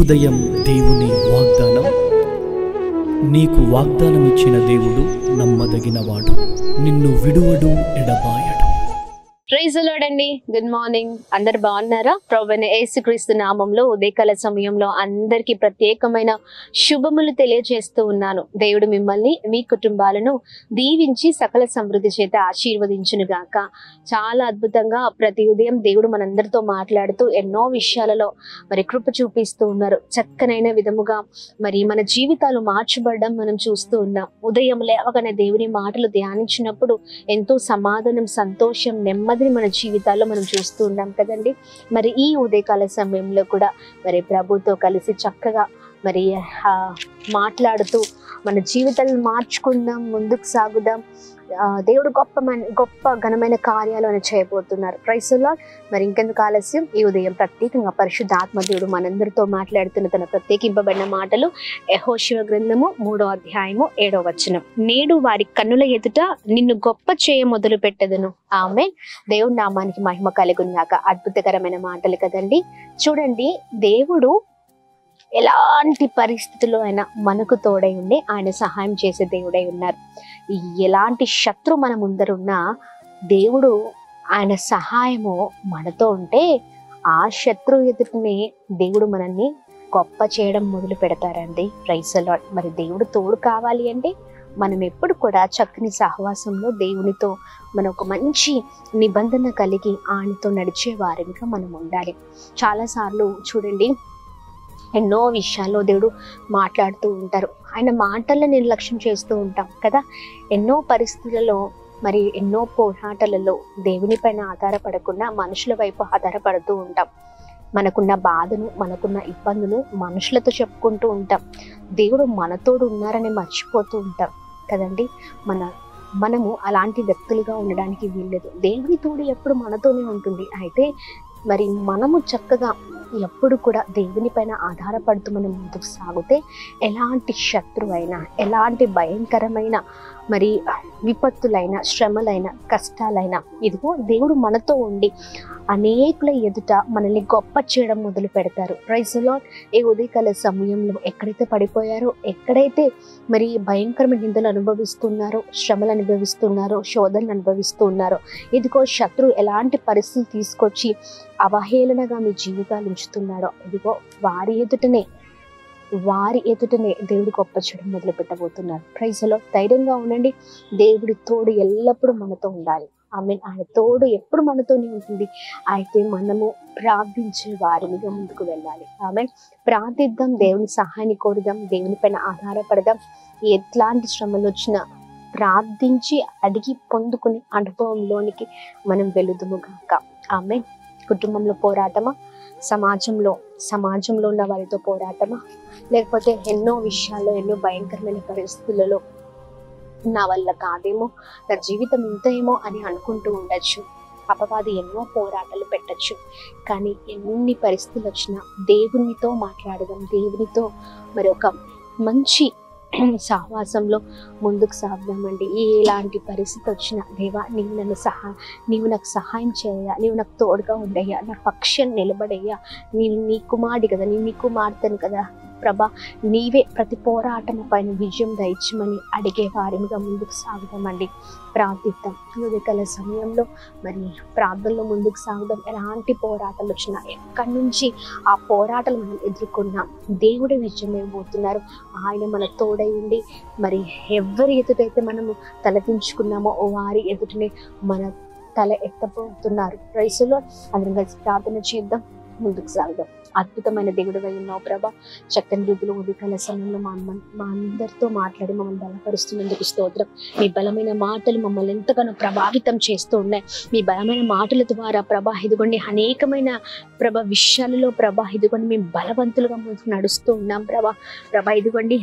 ఉదయం దేవుని వాగ్దానం. నీకు వాగ్దానం ఇచ్చిన దేవుడు నమ్మదగినవాడు, నిన్ను విడువడు, ఎడబాయడు. ప్రైజ్ ది లార్డ్ అండి. Good morning. అందరు బాగున్నారా? ప్రభువైన యేసుక్రీస్తు నామంలో ఉదయకాల సమయంలో అందరికీ ప్రత్యేకమైన శుభములు తెలియజేస్తూ ఉన్నాను. దేవుడు మిమ్మల్ని, మీ కుటుంబాలను దీవించి సకల సమృద్ధి చేత ఆశీర్వదించును గాక. చాలా అద్భుతంగా ప్రతి ఉదయం దేవుడు మనందరితో మాట్లాడుతూ ఎన్నో విషయాలలో మరి కృప చూపిస్తూ ఉన్నారు. చక్కనైన విధముగా మరి మన జీవితాలు మార్చబడడం మనం చూస్తూ ఉన్నాం. ఉదయం లేవగానే దేవుని మాటలు ధ్యానించినప్పుడు ఎంతో సమాధానం, సంతోషం, నెమ్మది మన జీవితాల్లో మనం చూస్తూ ఉన్నాం కదండి. మరి ఈ ఉదయకాల సమయంలో కూడా మరి ప్రభుతో కలిసి చక్కగా మరి మాట్లాడుతూ మన జీవితాలను మార్చుకుందాం, ముందుకు సాగుదాం. దేవుడు గొప్ప ఘనమైన కార్యాలు అని చేయబోతున్నారు. Praise the lord. మరి ఇంకెందుకు ఆలస్యం, ఈ ఉదయం ప్రత్యేకంగా పరిశుద్ధాత్మ దేవుడు మనందరితో మాట్లాడుతున్న తన ప్రత్యేకింపబడిన మాటలు యెహోషువ గ్రంథము 3వ అధ్యాయము 7వ వచనం. నేడు వారి కన్నుల ఎదుట నిన్ను గొప్ప చేయ మొదలు పెట్టెదను. ఆమేన్. దేవుడి నామానికి మహిమ కలుగును గాక. అద్భుతకరమైన మాటలు కదండి. చూడండి, దేవుడు ఎలాంటి పరిస్థితుల్లో అయినా మనకు తోడై ఉండి ఆయన సహాయం చేసే దేవుడై ఉన్నారు. ఎలాంటి శత్రు మన ముందరున్నా దేవుడు ఆయన సహాయము మనతో ఉంటే ఆ శత్రు ఎదుటిని దేవుడు మనల్ని గొప్ప చేయడం మొదలు పెడతారండి. Praise the lord. మరి దేవుడు తోడు కావాలి అంటే మనం ఎప్పుడు కూడా చక్కని సహవాసంలో దేవునితో మనం ఒక మంచి నిబంధన కలిగి ఆయనతో నడిచే వారిగా మనం ఉండాలి. చాలాసార్లు చూడండి, ఎన్నో విషయాల్లో దేవుడు మాట్లాడుతూ ఉంటారు. ఆయన మాటలను నిర్లక్ష్యం చేస్తూ ఉంటాం కదా. ఎన్నో పరిస్థితులలో మరి ఎన్నో పోరాటాలలో దేవుని పైన ఆధారపడకుండా మనుషుల వైపు ఆధారపడుతూ ఉంటాం. మనకున్న బాధను, మనకున్న ఇబ్బందులు మనుషులతో చెప్పుకుంటూ ఉంటాం. దేవుడు మనతోడు ఉన్నారని మర్చిపోతూ ఉంటాం కదండి. మనము అలాంటి వ్యక్తులుగా ఉండడానికి వీల్లేదు. దేవుని తోడు ఎప్పుడు మనతోనే ఉంటుంది. అయితే మరి మనము చక్కగా ఎప్పుడు కూడా దేవుని పైన ఆధారపడుతూ మనం ముందుకు సాగితే ఎలాంటి శత్రువైనా, ఎలాంటి భయంకరమైన మరి విపత్తులైన, శ్రమలైన, కష్టాలైనా ఇదిగో దేవుడు మనతో ఉండి అనేకుల ఎదుట మనల్ని గొప్ప చేయడం మొదలు పెడతారు. Praise the lord. ఈ ఉదయకాల సమయంలో ఎక్కడైతే పడిపోయారో, ఎక్కడైతే మరి భయంకరమైన నిందలు అనుభవిస్తున్నారో, శ్రమలు అనుభవిస్తున్నారో, శోధనలు అనుభవిస్తున్నారో, ఇదిగో శత్రువు ఎలాంటి పరిస్థితులు తీసుకొచ్చి అవహేళనగా మీ జీవితాలు ఉంచుతున్నాడో, ఇదిగో వారి ఎదుటనే దేవుడు గొప్ప చేయడం మొదలు పెట్టబోతున్నారు. Praise the lord. ధైర్యంగా ఉండండి. దేవుడి తోడు ఎల్లప్పుడూ మనతో ఉండాలి. ఆమేన్. ఆయన తోడు ఎప్పుడు మనతోనే ఉంటుంది. అయితే మనము ప్రార్థించే వారిగా ముందుకు వెళ్ళాలి. ఆమేన్. ప్రార్థిద్దాం, దేవుని సహాయాన్ని కోరుదాం, దేవుని పైన ఆధారపడదాం. ఎట్లాంటి శ్రమలు వచ్చినా ప్రార్థించి అడిగి పొందుకునే అనుభవంలోనికి మనం వెళుదుము గాక. ఆమేన్. కుటుంబంలో పోరాటమా, సమాజంలో ఉన్న వారితో పోరాటమా, లేకపోతే ఎన్నో విషయాల్లో, ఎన్నో భయంకరమైన పరిస్థితులలో నా వల్ల కాదేమో, నా జీవితం ఇంత ఏమో అని అనుకుంటూ ఉండొచ్చు. అపవాది ఎన్నో పోరాటాలు పెట్టచ్చు. కానీ ఎన్ని పరిస్థితులు వచ్చినా దేవునితో మాట్లాడదాం, దేవునితో మరి ఒక మంచి సహవాసంలో ముందుకు సాగుదామండి. ఎలాంటి పరిస్థితి వచ్చినా, దేవా నీవు నాకు సహాయం చేయయ్యా, నీవు నాకు తోడుగా ఉండయ్యా, నా పక్షం నిలబడయ్యా, నేను నీ కుమారుడి కదా, నేను నీ కుమార్తెను కదా ప్రభా, నీవే ప్రతి పోరాటం పైన విజయం దయచమని అడిగే వారిగా ముందుకు సాగుదామండి. ప్రార్థిద్దాం. ఉదయకాల సమయంలో మరి ప్రార్థనలో ముందుకు సాగుదాం. ఎలాంటి పోరాటాలు వచ్చినా, ఎక్కడి నుంచి ఆ పోరాటాలు మనం ఎదుర్కొన్నాం, దేవుడే విజయం ఇవ్వబోతున్నారు. ఆయన మన తోడై ఉండి మరి ఎవరి ఎదుటైతే మనము తలదించుకున్నామో వారి ఎదుటనే మన తల ఎత్తబోతున్నారు. Praise the lord. అందరం కలిసి ప్రార్థన చేద్దాం, ముందుకు సాగుదాం. అద్భుతమైన దేవుడివై ఉన్నావు ప్రభా. చక్కని రీతిలో ఉదయకాల సమయంలో మా అందరితో మాట్లాడి మమ్మల్ని బలపరుస్తున్నందుకు స్తోత్రం. మీ బలమైన మాటలు మమ్మల్ని ఎంతగానో ప్రభావితం చేస్తూ ఉన్నాయి. మీ బలమైన మాటల ద్వారా ప్రభా ఇదిగోండి అనేకమైన విషయాలలో ప్రభా ఇదిగోండి మేము బలవంతులుగా ముందుకు నడుస్తూ ఉన్నాం ప్రభా. ఇదిగోండి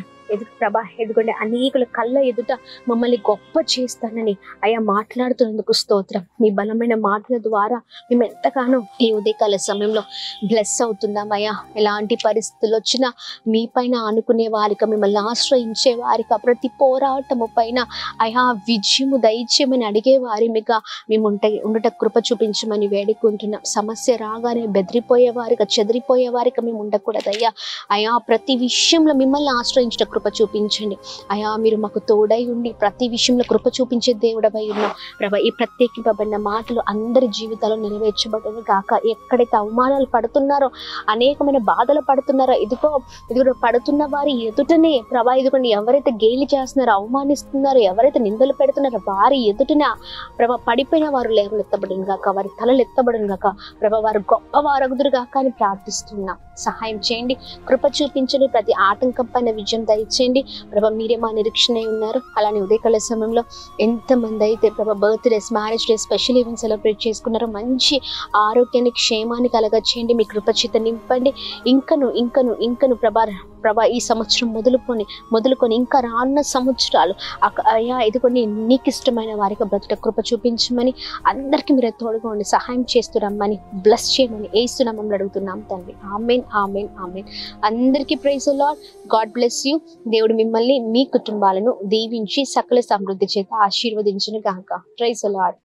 ప్రభా ఎదుగుండే అనేకుల కళ్ళ ఎదుట మమ్మల్ని గొప్ప చేస్తానని అయ్యా మాట్లాడుతున్నందుకు స్తోత్రం. మీ బలమైన మాటల ద్వారా మేము ఎంతగానో ఈ ఉదయకాల సమయంలో బ్లెస్ అవుతున్నాం అయ్యా. ఎలాంటి పరిస్థితులు వచ్చినా మీ పైన ఆనుకునే వారిగా, మిమ్మల్ని ఆశ్రయించే వారిగా, ప్రతి పోరాటము పైన అయ్యా విజయము దయచేయమని అడిగే వారిగా మేము ఉండట కృప చూపించమని వేడుకుంటున్నాం. సమస్య రాగానే బెదిరిపోయే వారిగా, చెదిరిపోయే వారిగా మేము ఉండకూడదు అయ్యా. అయ్యా ప్రతి విషయంలో మిమ్మల్ని ఆశ్రయించిన కృప చూపించండి అయ్యా. మీరు మాకు తోడై ఉండి ప్రతి విషయంలో కృప చూపించే దేవుడవై ఉన్నాం ప్రభా. ఈ ప్రత్యేకింపబడిన మాటలు అందరి జీవితాల్లో నెరవేర్చబడను గాక. ఎక్కడైతే అవమానాలు పడుతున్నారో, అనేకమైన బాధలు పడుతున్నారో, ఇదిగో పడుతున్న వారి ఎదుటనే ప్రభా, ఇదిగోండి ఎవరైతే గేలి చేస్తున్నారో, అవమానిస్తున్నారో, ఎవరైతే నిందలు పెడుతున్నారో వారి ఎదుటనే ప్రభా పడిపోయిన వారు లేవనెత్తబడును గాక, వారి తలలు ఎత్తబడును గాక ప్రభా. వారు గొప్ప వారగుదురు గాక అని ప్రార్థిస్తున్నాం. సహాయం చేయండి, కృప చూపించండి, ప్రతి ఆటంకం పైన విజయం దయచేయండి ప్రభా. మీరే మా నిరీక్షణ ఉన్నారు. అలానే ఉదయకాల సమయంలో ఎంతమంది అయితే ప్రభా birthdays, marriage days, special event celebrate చేసుకున్నారో మంచి ఆరోగ్యాన్ని, క్షేమాన్ని కలగచేయండి. మీ కృప చేత నింపండి. ఇంకను ప్రభా ఈ సంవత్సరం మొదలుకొని ఇంకా రానున్న సంవత్సరాలు అయ్యా ఎదుకొని నీకు ఇష్టమైన వారికి బ్రతుట కృప చూపించమని, అందరికీ మీరు తోడుగా ఉండి సహాయం చేస్తూ రమ్మని, బ్లెస్ చేయమని యేసు నామములో అడుగుతున్నాం తండ్రి. ఆమేన్, ఆమేన్, ఆమేన్. అందరికీ praise the lord. God bless you. దేవుడు మిమ్మల్ని, మీ కుటుంబాలను దీవించి సకల సమృద్ధి చేత ఆశీర్వదించును గాక. Praise the lord.